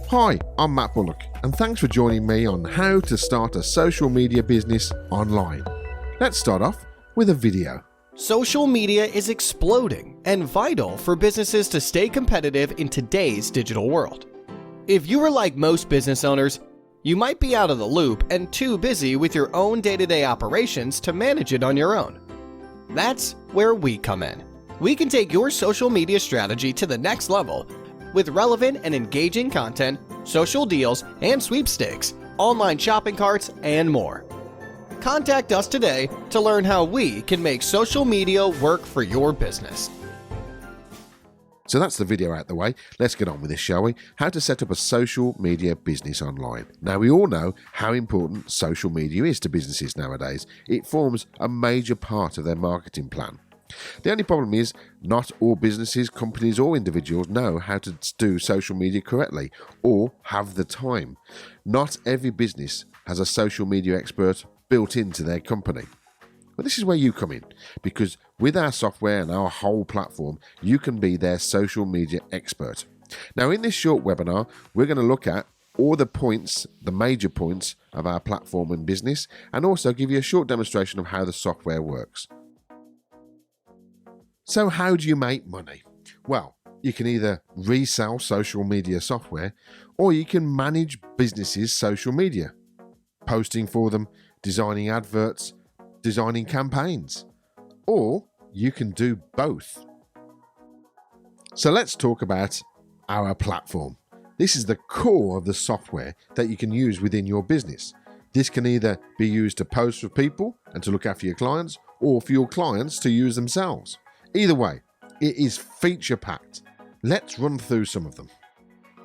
Hi, I'm Matt Bullock, and thanks for joining me on how to start a social media business online. Let's start off with a video. Social media is exploding and vital for businesses to stay competitive in today's digital world. If you are like most business owners, you might be out of the loop and too busy with your own day-to-day operations to manage it on your own. That's where we come in. We can take your social media strategy to the next level with relevant and engaging content, social deals and sweepstakes, online shopping carts, and more. Contact us today to learn how we can make social media work for your business. So that's the video out the way. Let's get on with this, shall we? How to set up a social media business online. Now, we all know how important social media is to businesses nowadays. It forms a major part of their marketing plan. The only problem is not all businesses, companies or individuals know how to do social media correctly or have the time. Not every business has a social media expert built into their company. But this is where you come in, because with our software and our whole platform, you can be their social media expert. Now, in this short webinar, we're going to look at all the points, the major points of our platform and business, and also give you a short demonstration of how the software works. So how do you make money? Well, you can either resell social media software, or you can manage businesses' social media, posting for them, designing adverts, designing campaigns, or you can do both. So let's talk about our platform. This is the core of the software that you can use within your business. This can either be used to post for people and to look after your clients, or for your clients to use themselves. Either way, it is feature-packed. Let's run through some of them.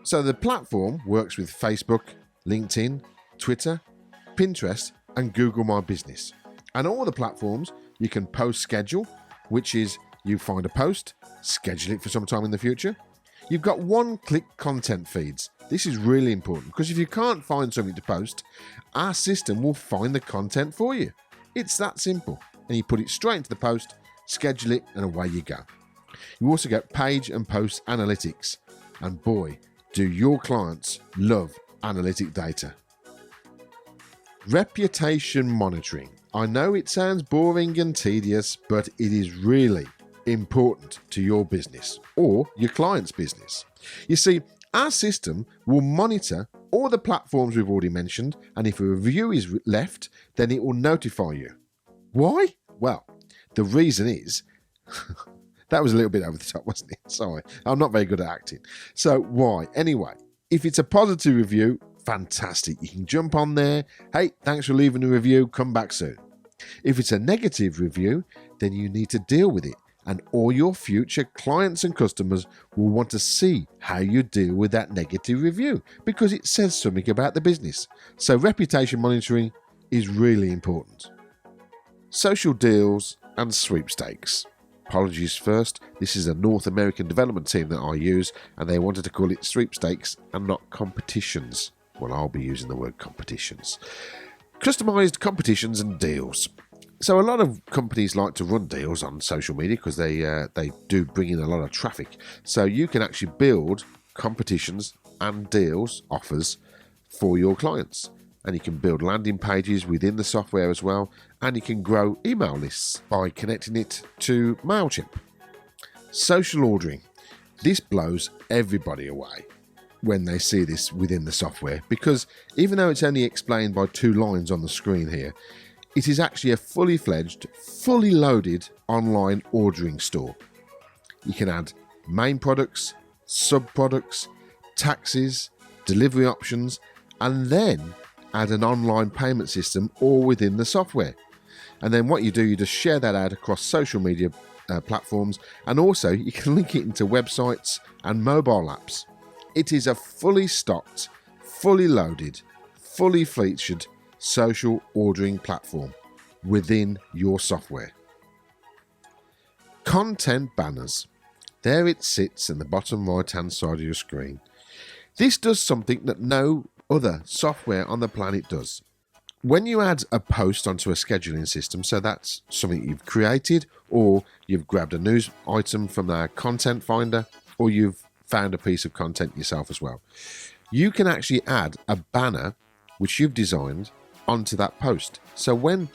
So the platform works with Facebook, LinkedIn, Twitter, Pinterest, and Google My Business. And all the platforms you can post schedule, which is you find a post, schedule it for some time in the future. You've got one-click content feeds. This is really important because if you can't find something to post, our system will find the content for you. It's that simple. And you put it straight into the post, schedule it, and away you go. You also get page and post analytics. And boy, do your clients love analytic data. Reputation monitoring. I know it sounds boring and tedious, but it is really important to your business or your client's business. You see, our system will monitor all the platforms we've already mentioned, and if a review is left, then it will notify you. Why? Well, the reason is, that was a little bit over the top, wasn't it? Sorry, I'm not very good at acting. So why? Anyway, if it's a positive review, fantastic. You can jump on there. Hey, thanks for leaving a review. Come back soon. If it's a negative review, then you need to deal with it. And all your future clients and customers will want to see how you deal with that negative review because it says something about the business. So reputation monitoring is really important. Social deals and sweepstakes. Apologies first, this is a North American development team that I use, and they wanted to call it sweepstakes and not competitions. Well, I'll be using the word competitions. Customized competitions and deals. So a lot of companies like to run deals on social media because they do bring in a lot of traffic. So you can actually build competitions and deals, offers for your clients. And you can build landing pages within the software as well. And you can grow email lists by connecting it to MailChimp. Social ordering. This blows everybody away when they see this within the software, because even though it's only explained by 2 lines on the screen here, it is actually a fully fledged, fully loaded online ordering store. You can add main products, sub-products, taxes, delivery options, and then add an online payment system all within the software. And then what you do, you just share that out across social media platforms, and also you can link it into websites and mobile apps. It is a fully stocked, fully loaded, fully featured social ordering platform within your software. Content banners. There it sits in the bottom right hand side of your screen. This does something that no other software on the planet does. When you add a post onto a scheduling system, so that's something you've created, or you've grabbed a news item from our content finder, or you've found a piece of content yourself as well. you can actually add a banner which you've designed onto that post. So when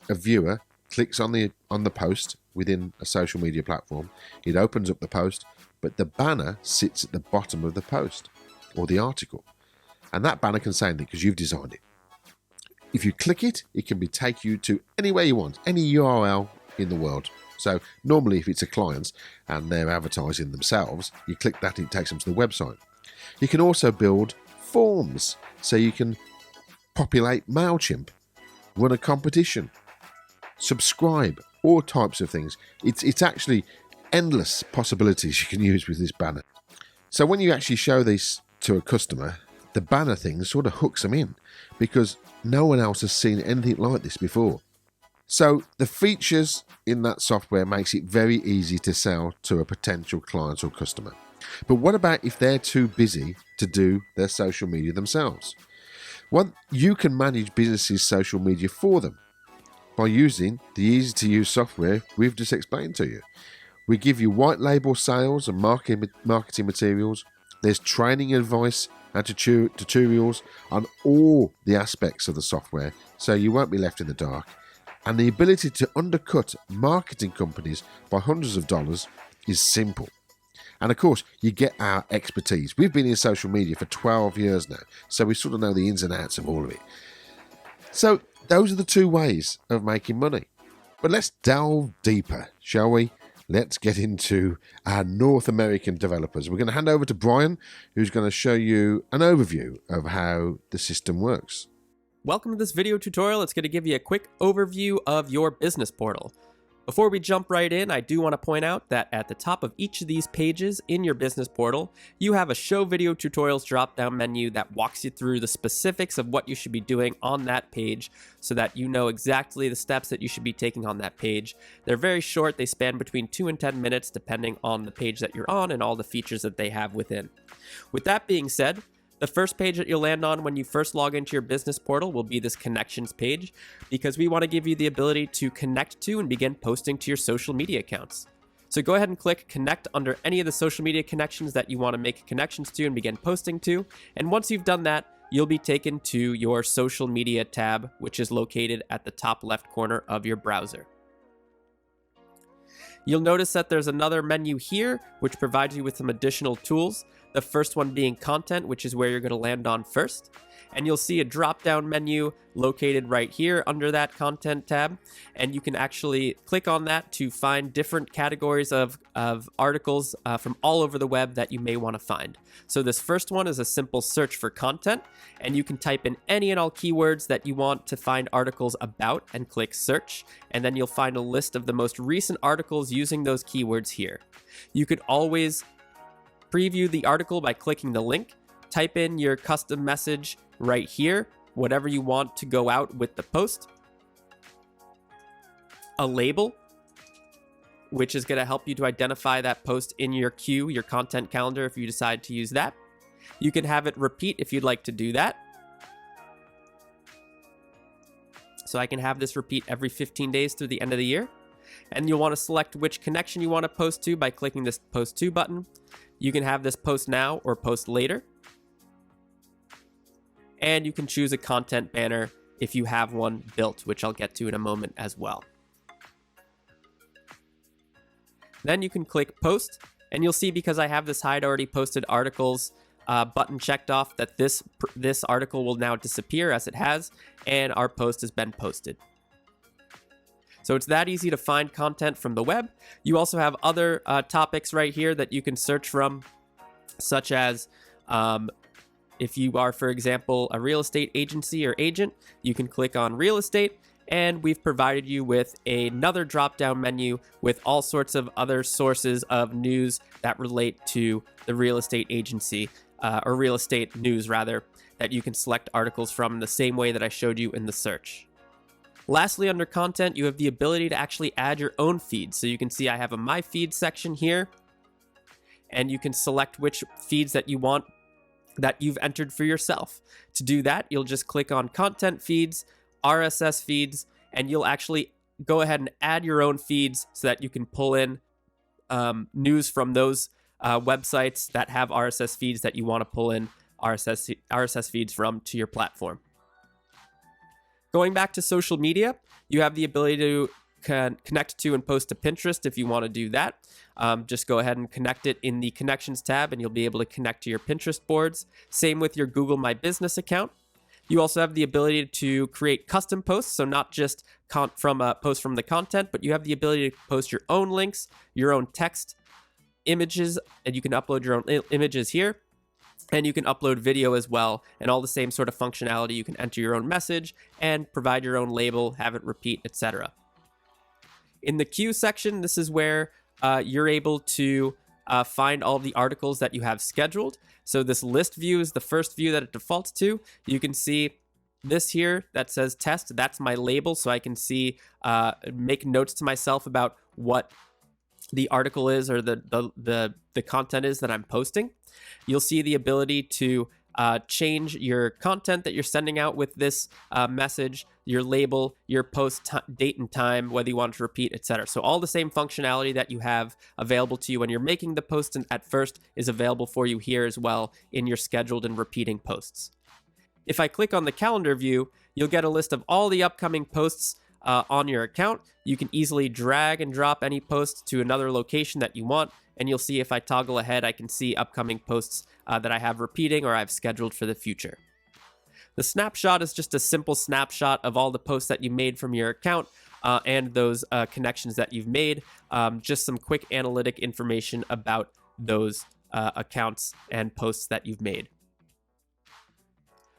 a viewer clicks on the post within a social media platform, it opens up the post, but the banner sits at the bottom of the post or the article. And that banner can say anything because you've designed it. If you click it, it can take you to anywhere you want, any URL in the world. So normally if it's a client and they're advertising themselves, you click that and it takes them to the website. You can also build forms, so you can populate MailChimp, run a competition, subscribe, all types of things. It's actually endless possibilities you can use with this banner. So when you actually show this to a customer, the banner thing sort of hooks them in because no one else has seen anything like this before. So the features in that software makes it very easy to sell to a potential client or customer. But what about if they're too busy to do their social media themselves? Well, you can manage businesses' social media for them by using the easy-to-use software we've just explained to you. We give you white label sales and marketing materials. There's training advice and tutorials on all the aspects of the software, so you won't be left in the dark. And the ability to undercut marketing companies by hundreds of dollars is simple. And of course, you get our expertise. We've been in social media for 12 years now, so we sort of know the ins and outs of all of it. So those are the two ways of making money. But let's delve deeper, shall we? Let's get into our North American developers. We're going to hand over to Brian, who's going to show you an overview of how the system works. Welcome to this video tutorial. It's going to give you a quick overview of your business portal. Before we jump right in, I do want to point out that at the top of each of these pages in your business portal, you have a Show Video Tutorials drop-down menu that walks you through the specifics of what you should be doing on that page so that you know exactly the steps that you should be taking on that page. They're very short. They span between 2 and 10 minutes depending on the page that you're on and all the features that they have within. With that being said, the first page that you'll land on when you first log into your business portal will be this connections page, because we want to give you the ability to connect to and begin posting to your social media accounts. So go ahead and click connect under any of the social media connections that you want to make connections to and begin posting to. And once you've done that, you'll be taken to your social media tab, which is located at the top left corner of your browser. You'll notice that there's another menu here, which provides you with some additional tools. The first one being content, which is where you're going to land on first. And you'll see a drop-down menu located right here under that content tab. And you can actually click on that to find different categories of articles from all over the web that you may want to find. So this first one is a simple search for content. And you can type in any and all keywords that you want to find articles about and click search. And then you'll find a list of the most recent articles using those keywords here. You could always preview the article by clicking the link, type in your custom message right here, whatever you want to go out with the post, a label, which is going to help you to identify that post in your queue, your content calendar, if you decide to use that. You can have it repeat if you'd like to do that. So I can have this repeat every 15 days through the end of the year. And you'll want to select which connection you want to post to by clicking this Post To button. You can have this post now or post later. And you can choose a content banner if you have one built, which I'll get to in a moment as well. Then you can click Post, and you'll see, because I have this Hide Already Posted Articles button checked off, that this article will now disappear as it has, and our post has been posted. So it's that easy to find content from the web. You also have other topics right here that you can search from, such as if you are, for example, a real estate agency or agent, you can click on real estate, and we've provided you with another drop-down menu with all sorts of other sources of news that relate to the real estate agency, or real estate news rather, that you can select articles from in the same way that I showed you in the search. Lastly, under content, you have the ability to actually add your own feed. So you can see I have a My Feed section here, and you can select which feeds that you want that you've entered for yourself. To do that, you'll just click on Content Feeds, RSS Feeds, and you'll actually go ahead and add your own feeds so that you can pull in news from those websites that have RSS feeds that you want to pull in RSS feeds from to your platform. Going back to social media, you have the ability to connect to and post to Pinterest if you want to do that. Just go ahead and connect it in the Connections tab, and you'll be able to connect to your Pinterest boards. Same with your Google My Business account. You also have the ability to create custom posts, so not just posts from the content, but you have the ability to post your own links, your own text, images, and you can upload your own images here. And you can upload video as well, and all the same sort of functionality. You can enter your own message and provide your own label, have it repeat, etc. In the queue section, this is where you're able to find all the articles that you have scheduled. So this list view is the first view that it defaults to. You can see this here that says test. That's my label, so I can see, make notes to myself about what the article is or the content is that I'm posting. You'll see the ability to change your content that you're sending out with this message, your label, your post date and time, whether you want to repeat, etc. So all the same functionality that you have available to you when you're making the post at first is available for you here as well in your scheduled and repeating posts. If I click on the calendar view, you'll get a list of all the upcoming posts on your account. You can easily drag and drop any post to another location that you want, and you'll see if I toggle ahead, I can see upcoming posts that I have repeating or I've scheduled for the future. The snapshot is just a simple snapshot of all the posts that you made from your account and those connections that you've made. Just some quick analytic information about those accounts and posts that you've made.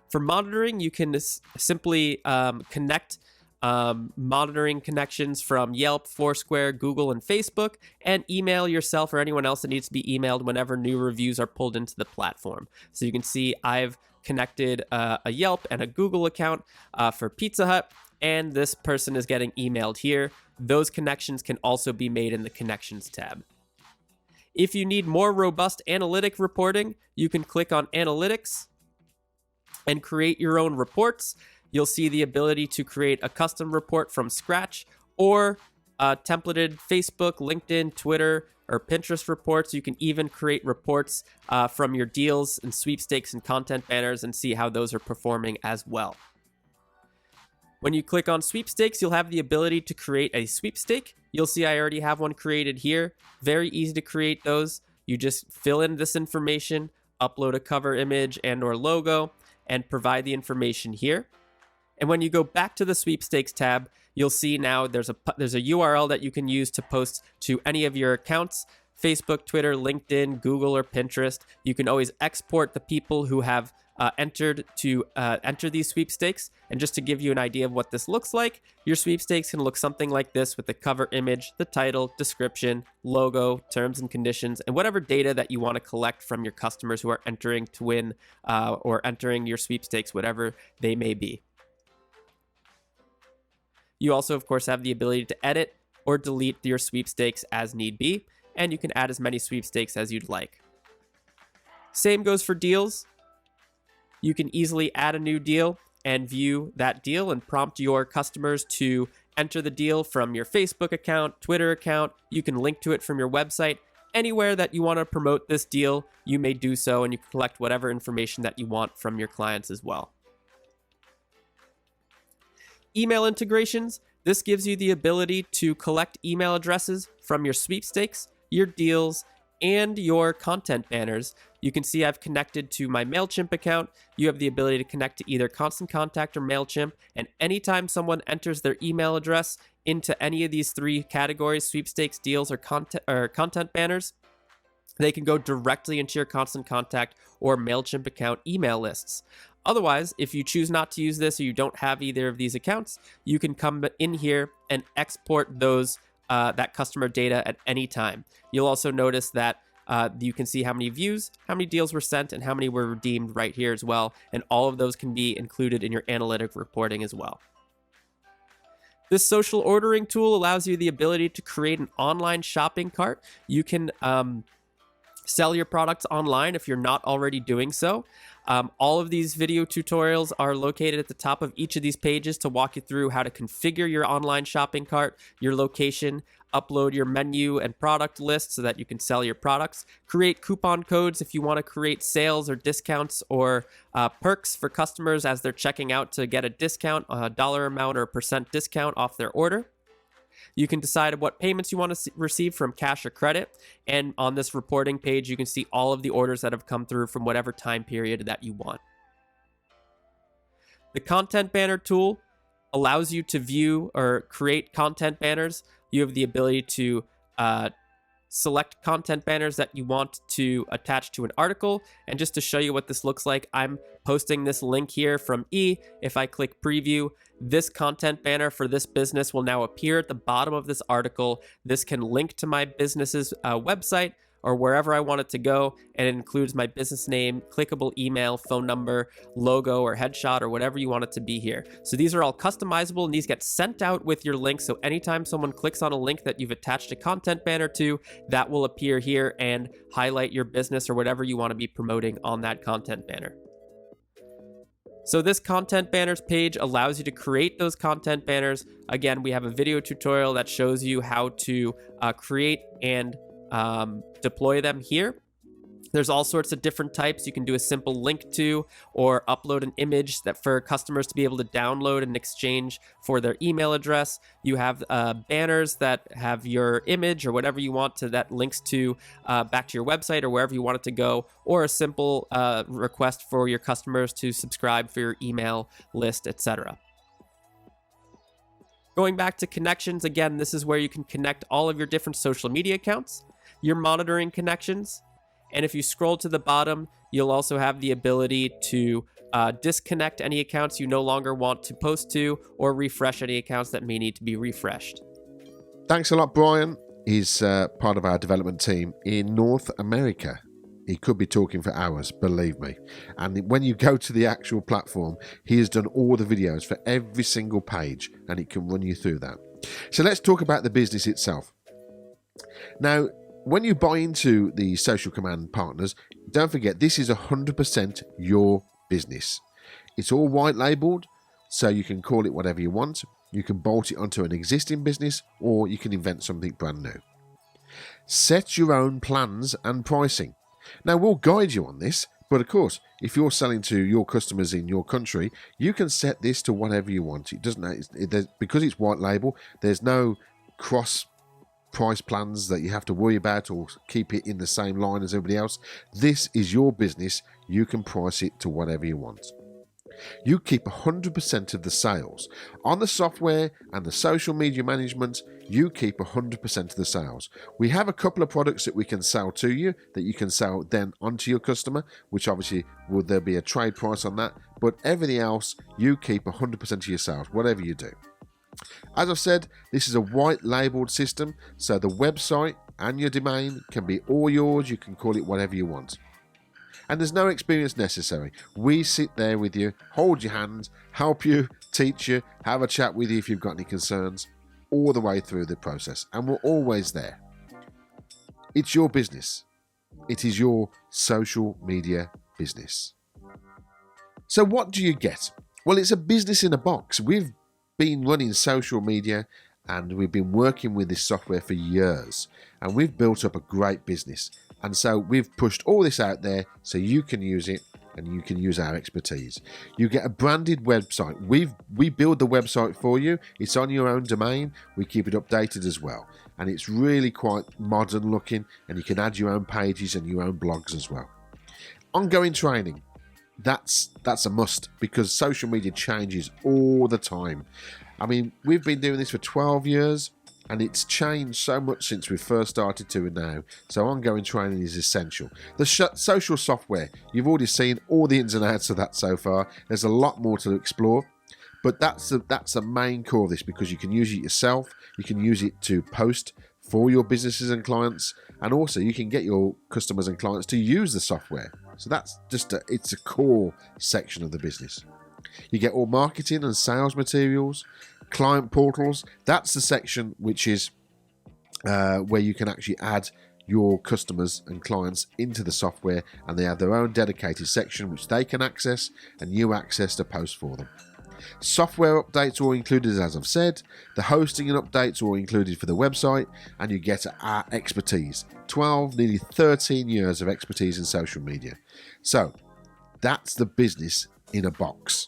For monitoring, you can simply connect monitoring connections from Yelp, Foursquare, Google, and Facebook, and email yourself or anyone else that needs to be emailed whenever new reviews are pulled into the platform. So you can see I've connected a Yelp and a Google account for Pizza Hut, and this person is getting emailed here. Those connections can also be made in the Connections tab. If you need more robust analytic reporting, you can click on Analytics and create your own reports. You'll see the ability to create a custom report from scratch or templated Facebook, LinkedIn, Twitter, or Pinterest reports. You can even create reports from your deals and sweepstakes and content banners and see how those are performing as well. When you click on sweepstakes, you'll have the ability to create a sweepstake. You'll see I already have one created here. Very easy to create those. You just fill in this information, upload a cover image and or logo, and provide the information here. And when you go back to the sweepstakes tab, you'll see now there's a URL that you can use to post to any of your accounts, Facebook, Twitter, LinkedIn, Google, or Pinterest. You can always export the people who have entered to enter these sweepstakes. And just to give you an idea of what this looks like, your sweepstakes can look something like this with the cover image, the title, description, logo, terms and conditions, and whatever data that you want to collect from your customers who are entering to win or entering your sweepstakes, whatever they may be. You also, of course, have the ability to edit or delete your sweepstakes as need be, and you can add as many sweepstakes as you'd like. Same goes for deals. You can easily add a new deal and view that deal and prompt your customers to enter the deal from your Facebook account, Twitter account. You can link to it from your website. Anywhere that you want to promote this deal, you may do so, and you can collect whatever information that you want from your clients as well. Email integrations. This gives you the ability to collect email addresses from your sweepstakes, your deals, and your content banners. You can see I've connected to my MailChimp account. You have the ability to connect to either Constant Contact or MailChimp, and anytime someone enters their email address into any of these three categories, sweepstakes, deals, or content banners, they can go directly into your Constant Contact or MailChimp account email lists. Otherwise, if you choose not to use this or you don't have either of these accounts, you can come in here and export those that customer data at any time. You'll also notice that you can see how many views, how many deals were sent, and how many were redeemed right here as well. And all of those can be included in your analytic reporting as well. This social ordering tool allows you the ability to create an online shopping cart. You can sell your products online if you're not already doing so. All of these video tutorials are located at the top of each of these pages to walk you through how to configure your online shopping cart, your location, upload your menu and product list so that you can sell your products, create coupon codes if you want to create sales or discounts or perks for customers as they're checking out to get a discount, a dollar amount or a percent discount off their order. You can decide what payments you want to receive from cash or credit. And on this reporting page, you can see all of the orders that have come through from whatever time period that you want. The content banner tool allows you to view or create content banners. You have the ability to select content banners that you want to attach to an article. And just to show you what this looks like, I'm posting this link here from E. If I click preview, this content banner for this business will now appear at the bottom of this article. This can link to my business's website or wherever I want it to go, and it includes my business name, clickable email, phone number, logo, or headshot, or whatever you want it to be here. So these are all customizable, and these get sent out with your link, so anytime someone clicks on a link that you've attached a content banner to, that will appear here and highlight your business or whatever you want to be promoting on that content banner. So this content banners page allows you to create those content banners. Again, we have a video tutorial that shows you how to create and deploy them here. There's all sorts of different types. You can do a simple link to or upload an image that for customers to be able to download and exchange for their email address. You have banners that have your image or whatever you want to that links to back to your website or wherever you want it to go, or a simple request for your customers to subscribe for your email list, etc. Going back to connections, again, this is where you can connect all of your different social media accounts. You're monitoring connections. And if you scroll to the bottom, you'll also have the ability to disconnect any accounts you no longer want to post to or refresh any accounts that may need to be refreshed. Thanks a lot, Brian. He's part of our development team in North America. He could be talking for hours, believe me. And when you go to the actual platform, he has done all the videos for every single page, and it can run you through that. So let's talk about the business itself. Now, when you buy into the Social Command partners, don't forget this is 100% your business. It's all white labeled, so you can call it whatever you want. You can bolt it onto an existing business, or you can invent something brand new. Set your own plans and pricing. Now, we'll guide you on this, but of course, if you're selling to your customers in your country, you can set this to whatever you want. It doesn't, because it's white label, there's no cross price plans that you have to worry about or keep it in the same line as everybody else. This is your business. You can price it to whatever you want. You keep 100% of the sales. On the software and the social media management, you keep 100% of the sales. We have a couple of products that we can sell to you that you can sell then onto your customer, which obviously would there be a trade price on that, but everything else, you keep 100% of your sales, whatever you do. As I've said, this is a white labeled system, so the website and your domain can be all yours. You can call it whatever you want. And there's no experience necessary. We sit there with you, hold your hand, help you, teach you, have a chat with you if you've got any concerns, all the way through the process. And we're always there. It's your business. It is your social media business. So what do you get? Well, it's a business in a box. We've been running social media and we've been working with this software for years, and we've built up a great business. And so we've pushed all this out there so you can use it and you can use our expertise. You get a branded website. We build the website for you. It's on your own domain. We keep it updated as well. And it's really quite modern looking, and you can add your own pages and your own blogs as well. Ongoing training. That's a must, because social media changes all the time. I mean, we've been doing this for 12 years and it's changed so much since we first started to now. So ongoing training is essential. The social software, you've already seen all the ins and outs of that so far. There's a lot more to explore, but that's the main core of this, because you can use it yourself. You can use it to post for your businesses and clients, and also you can get your customers and clients to use the software. So that's just it's a core section of the business. You get all marketing and sales materials, client portals. That's the section which is where you can actually add your customers and clients into the software, and they have their own dedicated section which they can access and you access the post for them. Software updates all included, as I've said. The hosting and updates all included for the website, and you get our expertise. 12, nearly 13 years of expertise in social media. So that's the business in a box.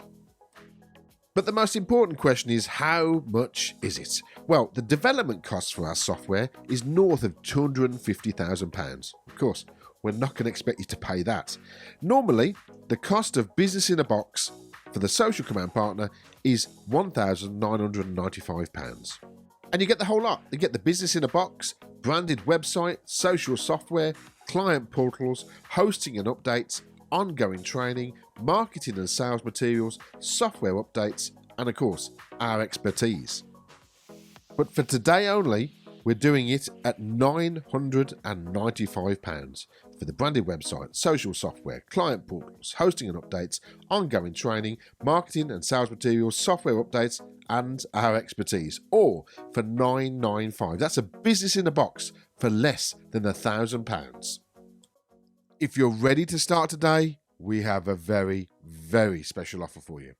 But the most important question is, how much is it? Well, the development cost for our software is north of £250,000. Of course, we're not going to expect you to pay that. Normally, the cost of business in a box for the Social Command Partner is £1,995. And you get the whole lot. You get the business in a box, branded website, social software, client portals, hosting and updates, ongoing training, marketing and sales materials, software updates, and of course, our expertise. But for today only, we're doing it at £995 for the branded website, social software, client portals, hosting and updates, ongoing training, marketing and sales materials, software updates, and our expertise, all for £995. That's a business in a box for less than £1,000. If you're ready to start today, we have a very, very special offer for you.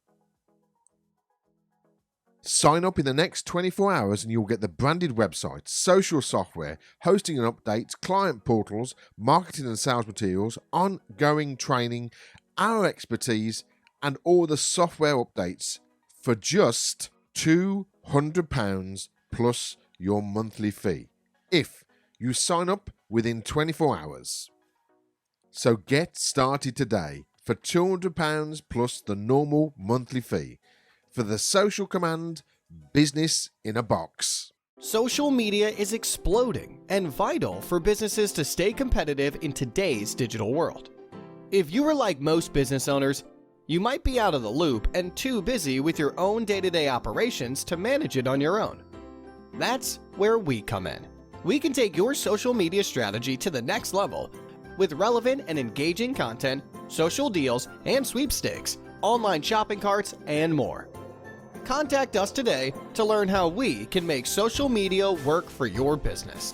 Sign up in the next 24 hours and you'll get the branded website, social software, hosting and updates, client portals, marketing and sales materials, ongoing training, our expertise, and all the software updates for just £200 plus your monthly fee if you sign up within 24 hours. So get started today for £200 plus the normal monthly fee for the Social Command Business in a Box. Social media is exploding and vital for businesses to stay competitive in today's digital world. If you are like most business owners, you might be out of the loop and too busy with your own day-to-day operations to manage it on your own. That's where we come in. We can take your social media strategy to the next level with relevant and engaging content, social deals and sweepstakes, online shopping carts, and more. Contact us today to learn how we can make social media work for your business.